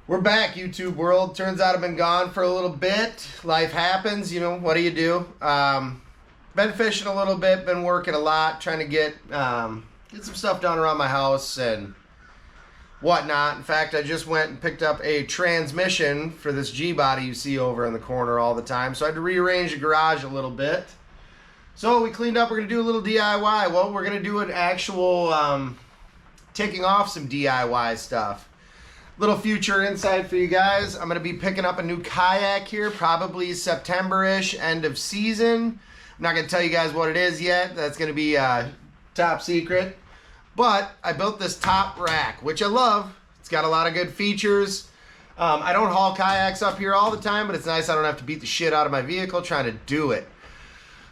We're back, YouTube world. Turns out I've been gone for a little bit. Life happens, you know, what do you do? Been fishing a little bit, been working a lot, trying to get some stuff done around my house and whatnot. In fact, I just went and picked up a transmission for this G-body you see over in the corner all the time. So I had to rearrange the garage a little bit. So we cleaned up, we're going to do a little DIY. Well, we're going to do an actual taking off some DIY stuff. Little future insight for you guys. I'm going to be picking up a new kayak here, probably September-ish, end of season. I'm not going to tell you guys what it is yet. That's going to be top secret. But I built this top rack, which I love. It's got a lot of good features. I don't haul kayaks up here all the time, but it's nice I don't have to beat the shit out of my vehicle trying to do it.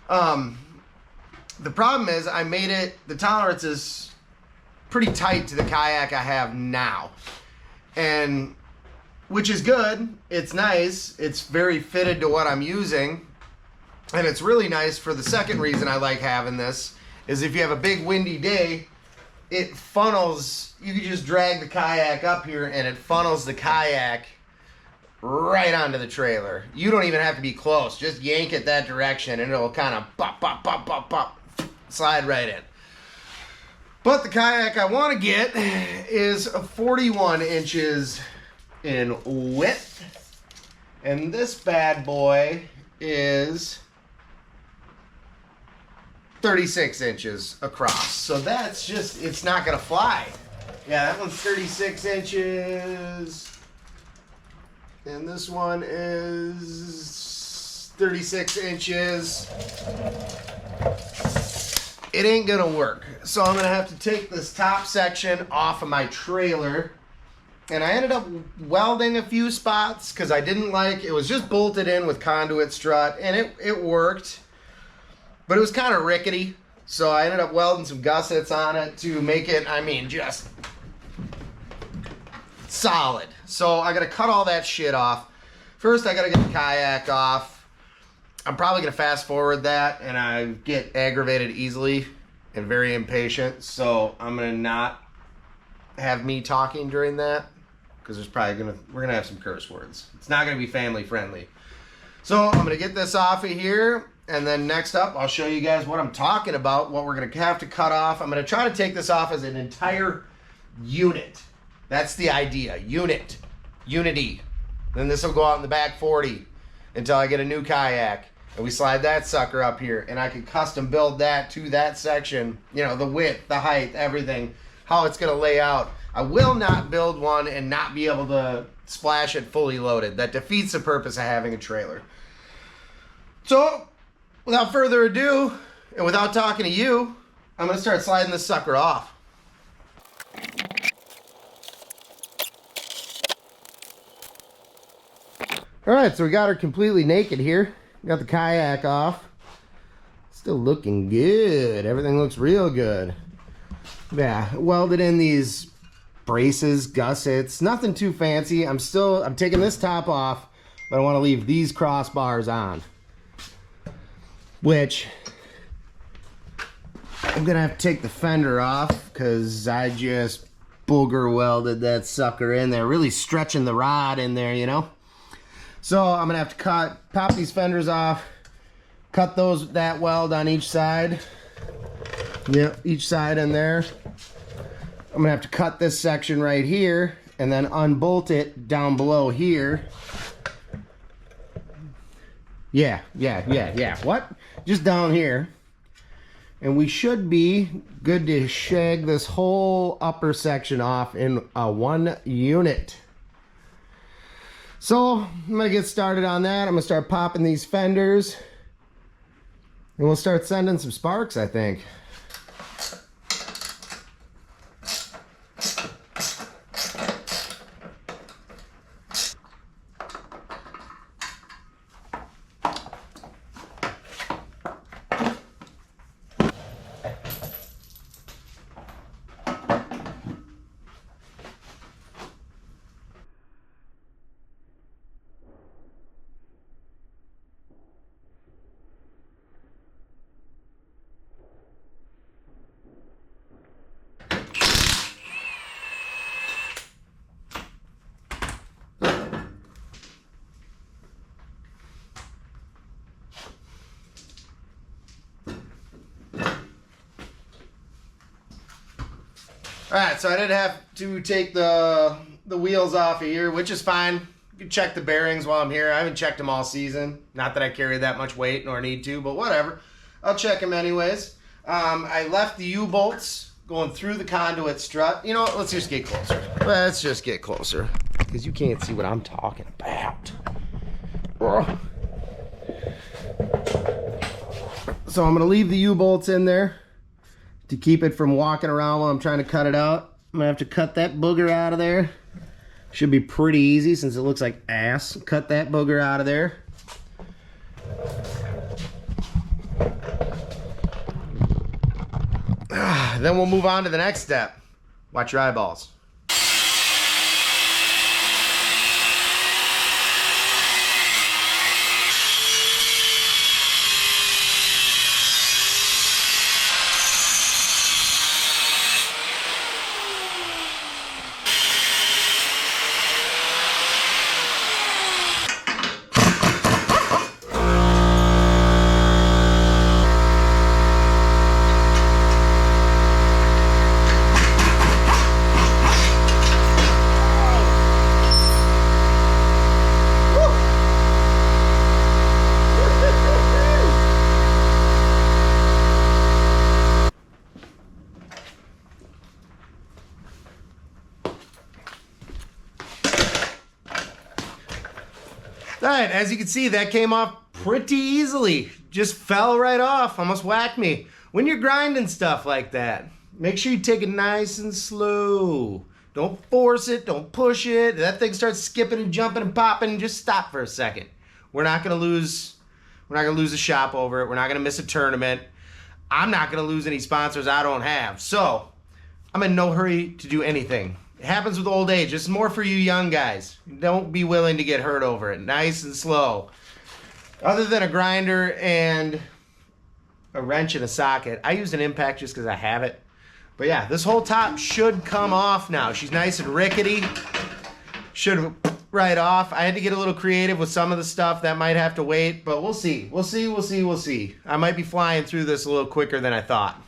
The problem is I made it, the tolerance is pretty tight to the kayak I have now. And which is good. It's nice. It's very fitted to what I'm using. And it's really nice for the second reason I like having this is if you have a big windy day, it funnels, you can just drag the kayak up here and it funnels the kayak right onto the trailer. You don't even have to be close. Just yank it that direction and it'll kind of pop, pop, pop, pop, pop, slide right in. But the kayak I want to get is 41 inches in width. And this bad boy is 36 inches across. So that's just, it's not going to fly. Yeah, that one's 36 inches. And this one is 36 inches. It ain't gonna work. So I'm gonna have to take this top section off of my trailer. And I ended up welding a few spots because I didn't like, it was just bolted in with conduit strut and it worked. But it was kind of rickety. So I ended up welding some gussets on it to make it, I mean, just solid. So I gotta cut all that shit off. First I gotta get the kayak off. I'm probably going to fast forward that, and I get aggravated easily and very impatient, so I'm going to not have me talking during that, because there's probably we're going to have some curse words. It's not going to be family friendly. So I'm going to get this off of here, and then next up, I'll show you guys what I'm talking about, what we're going to have to cut off. I'm going to try to take this off as an entire unit. That's the idea. Unity. Then this will go out in the back 40 until I get a new kayak. And we slide that sucker up here, and I can custom build that to that section, you know, the width, the height, everything, how it's going to lay out. I will not build one and not be able to splash it fully loaded. That defeats the purpose of having a trailer. So, without further ado, and without talking to you, I'm going to start sliding this sucker off. All right, so we got her completely naked here. Got the kayak off. Still looking good. Everything looks real good. Yeah, welded in these braces, gussets. Nothing too fancy. I'm taking this top off, but I want to leave these crossbars on. Which, I'm going to have to take the fender off because I just booger welded that sucker in there. Really stretching the rod in there, you know. So I'm gonna have to pop these fenders off, cut that weld on each side. Yep, each side in there. I'm gonna have to cut this section right here and then unbolt it down below here. Yeah. What? Just down here. And we should be good to shag this whole upper section off in one unit. So, I'm going to get started on that. I'm going to start popping these fenders. And we'll start sending some sparks, I think. Alright, so I did have to take the wheels off of here, which is fine. You can check the bearings while I'm here. I haven't checked them all season. Not that I carry that much weight nor need to, but whatever. I'll check them anyways. I left the U-bolts going through the conduit strut. You know what? Let's just get closer. Let's just get closer, because you can't see what I'm talking about. So I'm going to leave the U-bolts in there to keep it from walking around while I'm trying to cut it out. I'm gonna have to cut that booger out of there. Should be pretty easy since it looks like ass. Cut that booger out of there. Then we'll move on to the next step. Watch your eyeballs. Alright, as you can see, that came off pretty easily. Just fell right off, almost whacked me. When you're grinding stuff like that, make sure you take it nice and slow. Don't force it, don't push it. If that thing starts skipping and jumping and popping, just stop for a second. We're not gonna lose a shop over it. We're not gonna miss a tournament. I'm not gonna lose any sponsors I don't have. So, I'm in no hurry to do anything. It happens with old age. It's more for you young guys. Don't be willing to get hurt over it. Nice and slow. Other than a grinder and a wrench and a socket, I use an impact just because I have it. But yeah, this whole top should come off now. She's nice and rickety. Should right off. I had to get a little creative with some of the stuff. That might have to wait, but we'll see. We'll see. I might be flying through this a little quicker than I thought.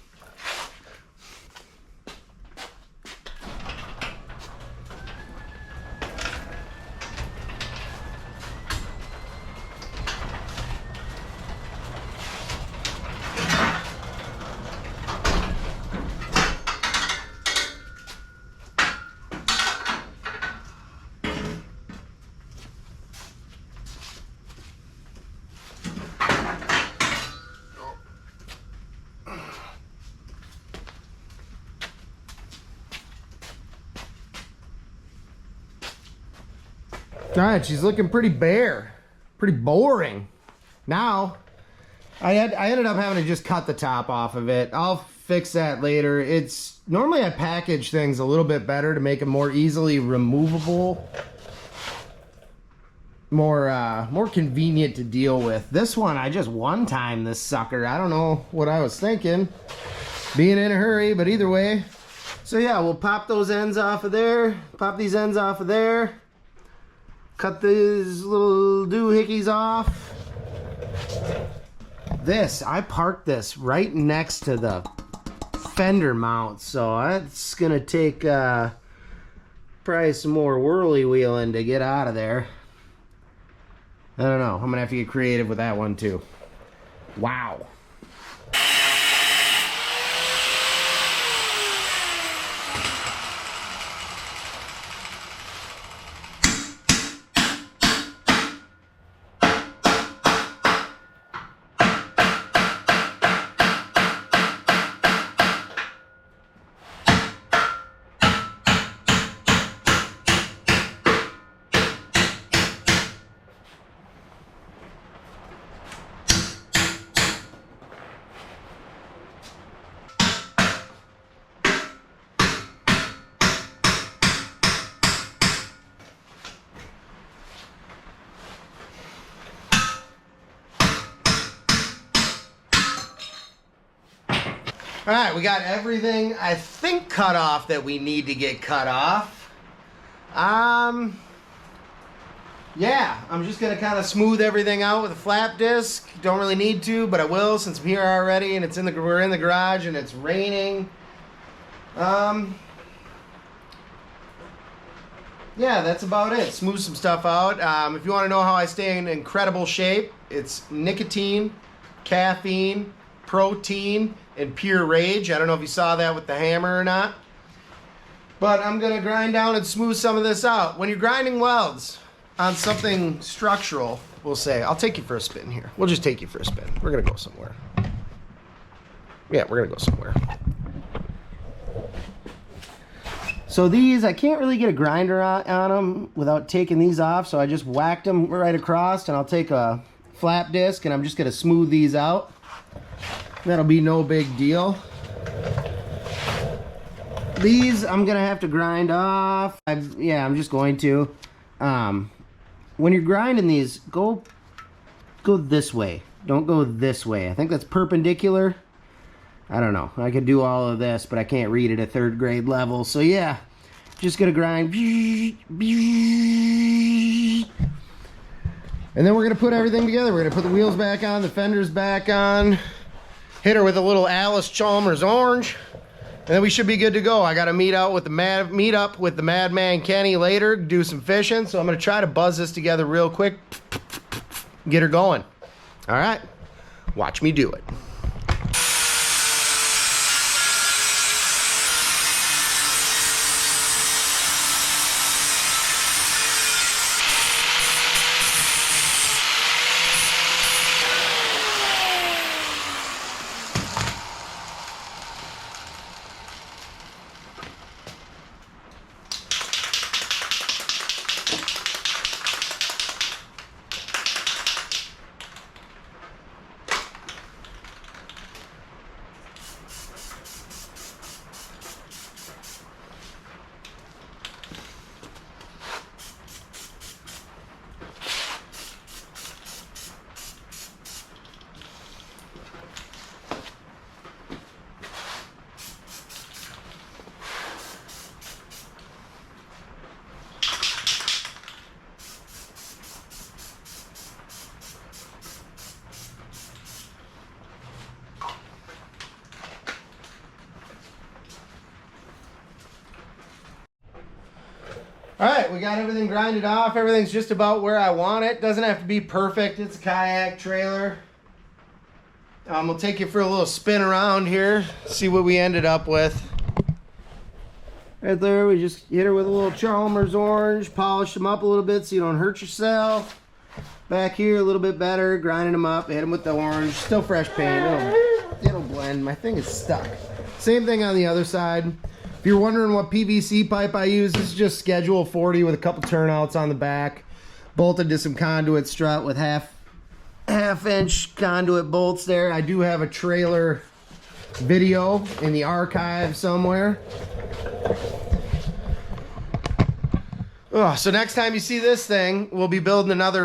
Alright, she's looking pretty bare. Pretty boring. Now, I ended up having to just cut the top off of it. I'll fix that later. It's normally I package things a little bit better to make them more easily removable. More convenient to deal with. This one, I just one-time this sucker. I don't know what I was thinking. Being in a hurry, but either way. So yeah, we'll pop those ends off of there. Pop these ends off of there. Cut these little doohickeys off. I parked this right next to the fender mount, so that's gonna take probably some more whirly wheeling to get out of there. I don't know. I'm gonna have to get creative with that one too. Wow. All right, we got everything, I think, cut off that we need to get cut off. Yeah, I'm just gonna kind of smooth everything out with a flap disc. Don't really need to, but I will since I'm here already and we're in the garage and it's raining. yeah, that's about it. Smooth some stuff out. If you want to know how I stay in incredible shape, it's nicotine, caffeine, protein, and pure rage. I don't know if you saw that with the hammer or not. But I'm going to grind down and smooth some of this out. When you're grinding welds on something structural, we'll say, I'll take you for a spin here. We'll just take you for a spin. We're going to go somewhere. Yeah, we're going to go somewhere. So these, I can't really get a grinder on them without taking these off, so I just whacked them right across, and I'll take a flap disc and I'm just going to smooth these out. That'll be no big deal. These I'm going to have to grind off. I'm just going to. When you're grinding these, go this way. Don't go this way. I think that's perpendicular. I don't know. I could do all of this, but I can't read it at 3rd grade level. So yeah, just gonna grind. And then we're gonna put everything together. We're gonna put the wheels back on, the fenders back on, hit her with a little Alice Chalmers orange, and then we should be good to go. I gotta meet up with the Madman Kenny later, do some fishing. So I'm gonna try to buzz this together real quick, get her going. All right, watch me do it. All right, we got everything grinded off. Everything's just about where I want it. Doesn't have to be perfect. It's a kayak trailer. We'll take you for a little spin around here, see what we ended up with. Right there, we just hit her with a little Chalmers orange, polish them up a little bit so you don't hurt yourself. Back here, a little bit better, grinding them up, hit them with the orange. Still fresh paint, it'll blend. My thing is stuck. Same thing on the other side. If you're wondering what PVC pipe I use, this is just Schedule 40 with a couple turnouts on the back. Bolted to some conduit strut with half-inch conduit bolts there. I do have a trailer video in the archive somewhere. Oh, so next time you see this thing, we'll be building out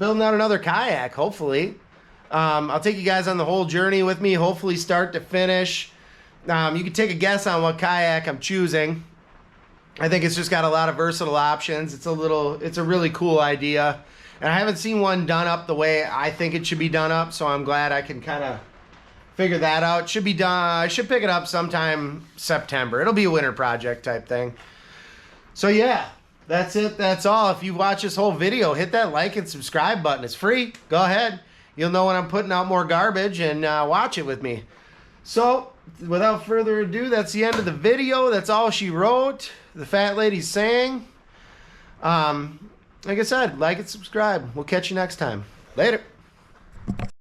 another kayak, hopefully. I'll take you guys on the whole journey with me, hopefully start to finish. You can take a guess on what kayak I'm choosing. I think it's just got a lot of versatile options. It's a really cool idea. And I haven't seen one done up the way I think it should be done up, so I'm glad I can kind of figure that out. It should be done. I should pick it up sometime September. It'll be a winter project type thing. So yeah, that's it. That's all. If you watch this whole video, hit that like and subscribe button. It's free. Go ahead. You'll know when I'm putting out more garbage, and watch it with me. So without further ado, that's the end of the video. That's all she wrote. The fat lady sang. Like I said, like and subscribe. We'll catch you next time. Later.